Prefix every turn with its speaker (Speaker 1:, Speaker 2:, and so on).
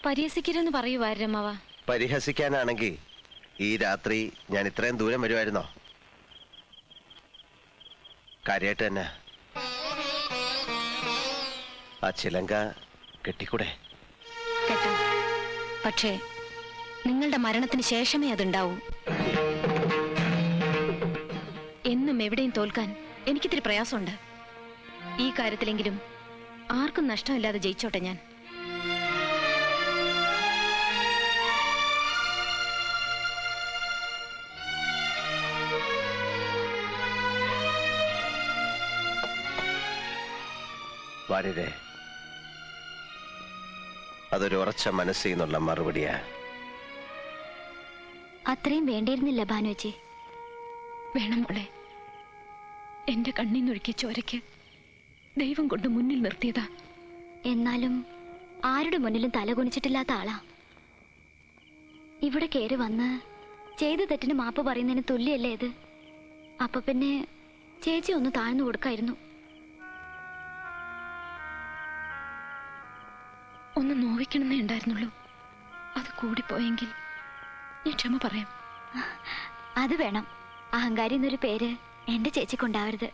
Speaker 1: പരിഹസിക്കരുതെന്ന് പറയൂ വാരമ്മവ.
Speaker 2: പരിഹസിക്കാനാണെങ്കിൽ ഈ രാത്രി ഞാൻ ഇത്രയും ദൂരം വരുമായിരുന്നോ? കാര്യമായിട്ട് തന്നെ ആ ചിലങ്ക കെട്ടിക്കൂടെ?
Speaker 1: കേട്ടോ, പക്ഷേ നിങ്ങളുടെ മരണത്തിന് ശേഷമേ അതുണ്ടാവൂ. എന്നും എവിടെയും തോൽക്കാൻ എനിക്കിത്തിരി പ്രയാസമുണ്ട്. ഈ കാര്യത്തിലെങ്കിലും ആർക്കും നഷ്ടമില്ലാതെ ജയിച്ചോട്ടെ ഞാൻ.
Speaker 2: വാര്യരെ, അതൊരു ഉറച്ച മനസ്സിൽ നിന്നുള്ള മറുപടിയാ.
Speaker 3: അത്രയും വേണ്ടിയിരുന്നില്ല ഭാനുവച്ചി.
Speaker 1: വേണം മോളെ. എന്റെ കണ്ണീന്നൊഴുക്കിയ ചോരയ്ക്ക് ദൈവം കൊണ്ട് മുന്നിൽ നിർത്തിയതാ.
Speaker 3: എന്നാലും ആരുടെ മുന്നിലും തലകുനിച്ചിട്ടില്ലാത്ത ആളാ. ഇവിടെ കയറി വന്ന് ചെയ്ത തെറ്റിന് മാപ്പ് പറയുന്നതിന് തുല്യല്ലേ ഇത്? അപ്പൊ പിന്നെ ചേച്ചി ഒന്ന് താഴ്ന്നു കൊടുക്കായിരുന്നു.
Speaker 1: ഒന്ന് നോവിക്കണമെന്നേ ഉണ്ടായിരുന്നുള്ളൂ. അത് കൂടിപ്പോയെങ്കിൽ ഞാൻ ക്ഷമ പറയാം.
Speaker 3: അത് വേണം. അഹങ്കാരി എന്നൊരു പേര് എന്റെ ചേച്ചിക്കുണ്ടാവരുത്.